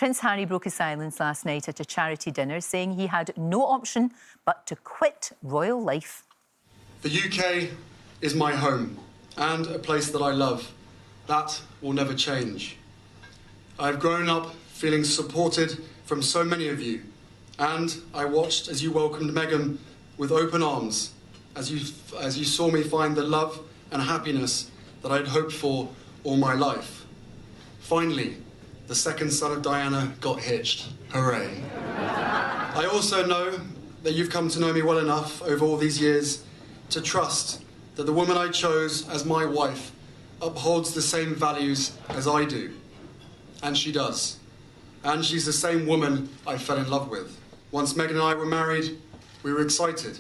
Prince Harry broke his silence last night at a charity dinner, saying he had no option but to quit royal life. The UK is my home and a place that I love. That will never change. I've grown up feeling supported from so many of you, and I watched as you welcomed Meghan with open arms, as you saw me find the love and happiness that I'd hoped for all my life. Finally, the second son of Diana got hitched. Hooray. I also know that you've come to know me well enough over all these years to trust that the woman I chose as my wife upholds the same values as I do. And she does. And she's the same woman I fell in love with. Once Meghan and I were married, we were excited,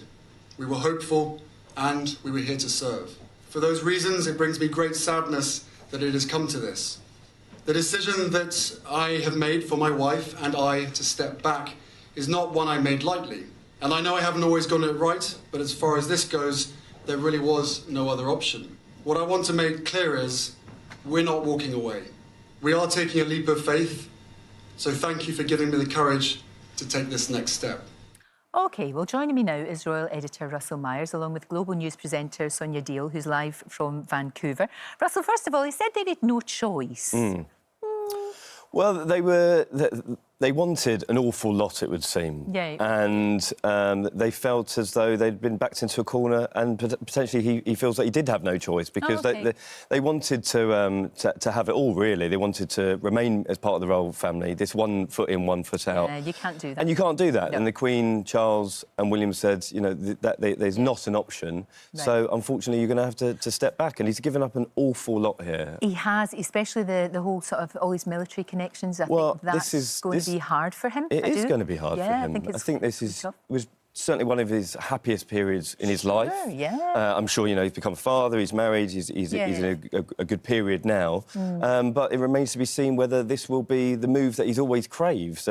we were hopeful, and we were here to serve. For those reasons, it brings me great sadness that it has come to this. The decision that I have made for my wife and I to step back is not one I made lightly. And I know I haven't always gotten it right, but as far as this goes, there really was no other option. What I want to make clear is, we're not walking away. We are taking a leap of faith, so thank you for giving me the courage to take this next step. OK, well, joining me now is Royal Editor Russell Myers, along with Global News presenter Sonia Deol, who's live from Vancouver. Russell, first of all, he said they had no choice. Well, they wanted an awful lot, it would seem. Yeah. And they felt as though they'd been backed into a corner, and potentially he feels that he did have no choice, because they wanted to have it all, really. They wanted to remain as part of the royal family, this 1 foot in, 1 foot out. Yeah, you can't do that. And you can't do that. No. And the Queen, Charles and William said, you know, there's not an option. Right. So, unfortunately, you're going to have to step back. And he's given up an awful lot here. He has, especially the whole sort of all his military connections. I think that's going to be hard for him. It is going to be hard for him. I think this was certainly one of his happiest periods in his life. Yeah. I'm sure, you know, he's become a father, he's married, he's in a good period now. But it remains to be seen whether this will be the move that he's always craved,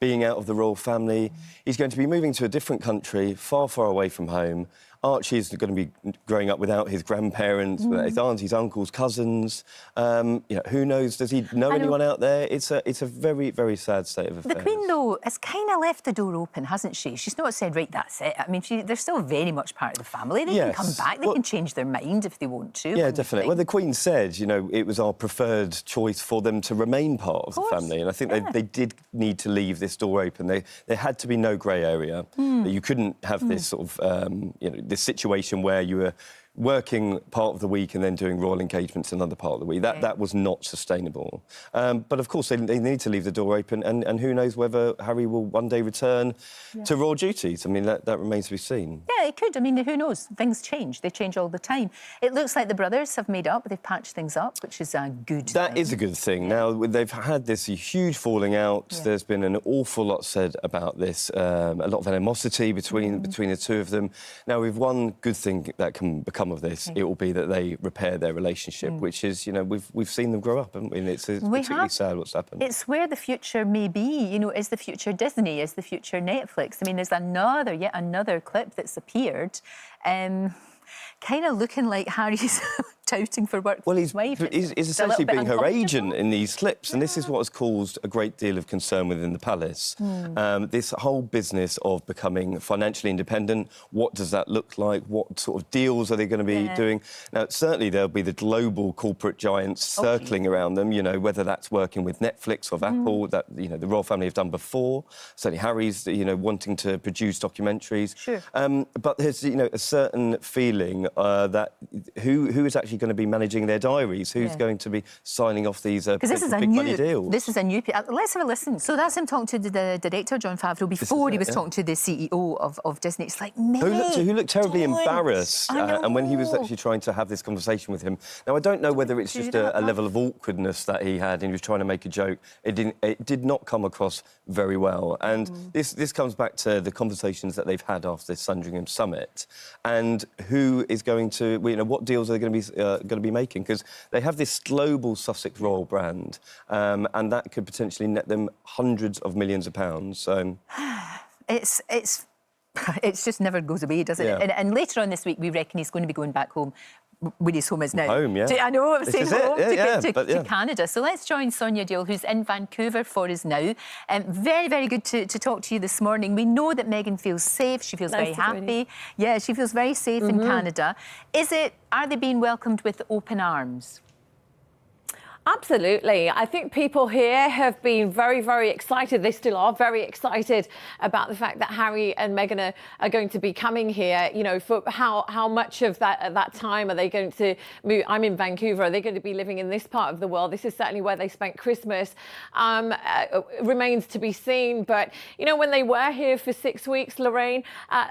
being out of the royal family. He's going to be moving to a different country, far, far away from home. Archie's going to be growing up without his grandparents, without his aunts, his uncles, cousins. You know, who knows? Does he know anyone out there? It's a very, very sad state of affairs. The Queen, though, has kind of left the door open, hasn't she? She's not said, right, that's it. I mean, they're still very much part of the family. They can come back. They can change their mind if they want to. Yeah, definitely. Well, the Queen said, you know, it was our preferred choice for them to remain part of the family. And I think they did need to leave this door open. There had to be no grey area. You couldn't have this sort of, you know, this situation where you were working part of the week and then doing royal engagements another part of the week. That was not sustainable. But, of course, they need to leave the door open, and who knows whether Harry will one day return to royal duties. I mean, that remains to be seen. Yeah, it could. I mean, who knows? Things change. They change all the time. It looks like the brothers have made up. They've patched things up, which is a good thing. That is a good thing. Now, they've had this huge falling out. There's been an awful lot said about this, a lot of animosity between the two of them. Now, with one good thing that can become of this, it will be that they repair their relationship, which is, you know, we've seen them grow up, haven't we? And it's particularly sad what's happened. It's where the future may be. You know, is the future Disney? Is the future Netflix? I mean, there's yet another clip that's appeared, kind of looking like Harry's touting for work. Well, he's wife. He's essentially being her agent in these clips, and this is what has caused a great deal of concern within the palace. This whole business of becoming financially independent, what does that look like? What sort of deals are they going to be doing? Now, certainly there'll be the global corporate giants circling around them, you know, whether that's working with Netflix or Apple, that, you know, the royal family have done before. Certainly Harry's, you know, wanting to produce documentaries. But there's, you know, a certain feeling that who is actually going to be managing their diaries, who's going to be signing off these big money deals. This is a new... Let's have a listen. So that's him talking to the director, Jon Favreau, before he was talking to the CEO of Disney. It's like, who looked terribly embarrassed and when he was actually trying to have this conversation with him. Now, I don't know whether it's just a level of awkwardness that he had and he was trying to make a joke. It did not come across very well. And this comes back to the conversations that they've had after this Sandringham summit, and who is going to, you know, what deals are they going to be making, because they have this global Sussex Royal brand, and that could potentially net them hundreds of millions of pounds. So it's just never goes away, does it? And later on this week, we reckon he's going to be going back home where his home is now. Home, yeah. I know, I'm This saying is it. home Yeah, to Canada. So let's join Sonia Deol, who's in Vancouver for us now. Very, very good to talk to you this morning. We know that Meghan feels safe. She feels very happy. Yeah, she feels very safe in Canada. Are they being welcomed with open arms? Absolutely. I think people here have been very, very excited. They still are very excited about the fact that Harry and Meghan are going to be coming here. You know, for how much of that time are they going to move? I'm in Vancouver. Are they going to be living in this part of the world? This is certainly where they spent Christmas. Remains to be seen. But, you know, when they were here for 6 weeks, Lorraine,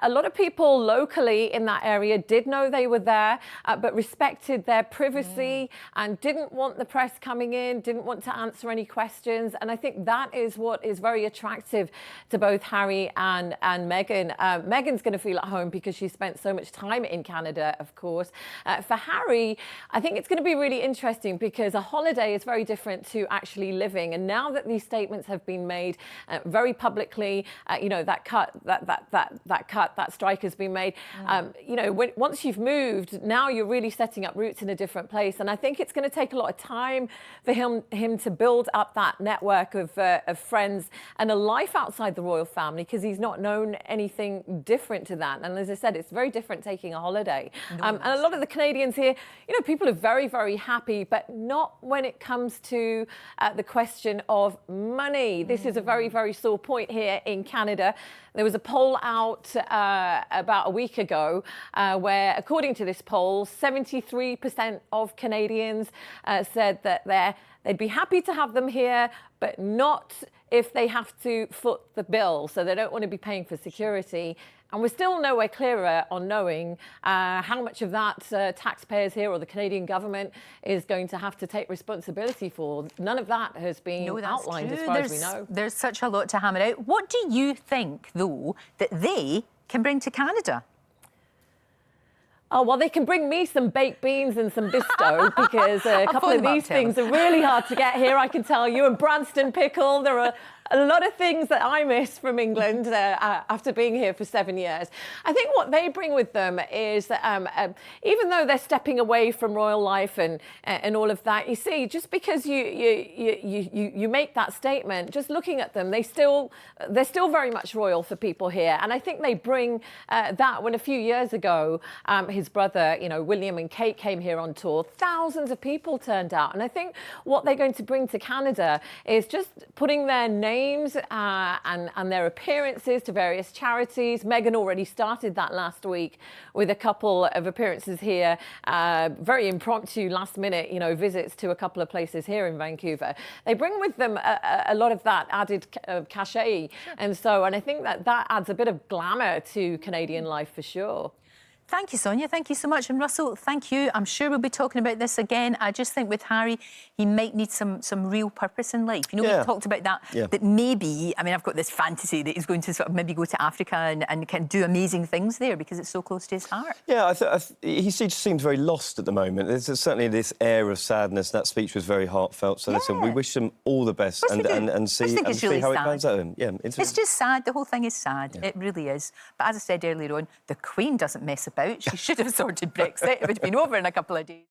a lot of people locally in that area did know they were there, but respected their privacy and didn't want the press coming in, didn't want to answer any questions. And I think that is what is very attractive to both Harry and Meghan. Meghan's going to feel at home because she spent so much time in Canada, of course. For Harry, I think it's going to be really interesting because a holiday is very different to actually living. And now that these statements have been made very publicly, you know, that strike has been made. You know, once you've moved, now you're really setting up roots in a different place. And I think it's going to take a lot of time for him to build up that network of friends and a life outside the royal family, because he's not known anything different to that. And as I said, it's very different taking a holiday. And a lot of the Canadians here, you know, people are very, very happy, but not when it comes to the question of money. This is a very, very sore point here in Canada. There was a poll out about a week ago where, according to this poll, 73% of Canadians said that they'd be happy to have them here, but not if they have to foot the bill. So they don't want to be paying for security. And we're still nowhere clearer on knowing how much of that taxpayers here or the Canadian government is going to have to take responsibility for. None of that has been outlined as far as we know. There's such a lot to hammer out. What do you think, though, that they can bring to Canada? Oh, well, they can bring me some baked beans and some bisto because a couple of these things are really hard to get here, I can tell you. And Branston pickle, there are a lot of things that I miss from England after being here for 7 years. I think what they bring with them is that even though they're stepping away from royal life and all of that, you see, just because you make that statement, just looking at them, they're still very much royal for people here. And I think they bring that. When a few years ago, his brother, you know, William and Kate came here on tour, thousands of people turned out. And I think what they're going to bring to Canada is just putting their names and their appearances to various charities. Meghan already started that last week with a couple of appearances here, very impromptu, last minute, you know, visits to a couple of places here in Vancouver. They bring with them a lot of that added cachet. And I think that adds a bit of glamour to Canadian life for sure. Thank you, Sonia. Thank you so much. And Russell, thank you. I'm sure we'll be talking about this again. I just think with Harry, he might need some real purpose in life. You know, we've talked about that, that maybe, I mean, I've got this fantasy that he's going to sort of maybe go to Africa and can do amazing things there because it's so close to his heart. Yeah, he just seems very lost at the moment. There's certainly this air of sadness. That speech was very heartfelt. So listen, we wish him all the best and see how it pans out. Yeah, it's just sad. The whole thing is sad. It really is. But as I said earlier on, the Queen doesn't mess about. She should have sorted Brexit. It would have been over in a couple of days.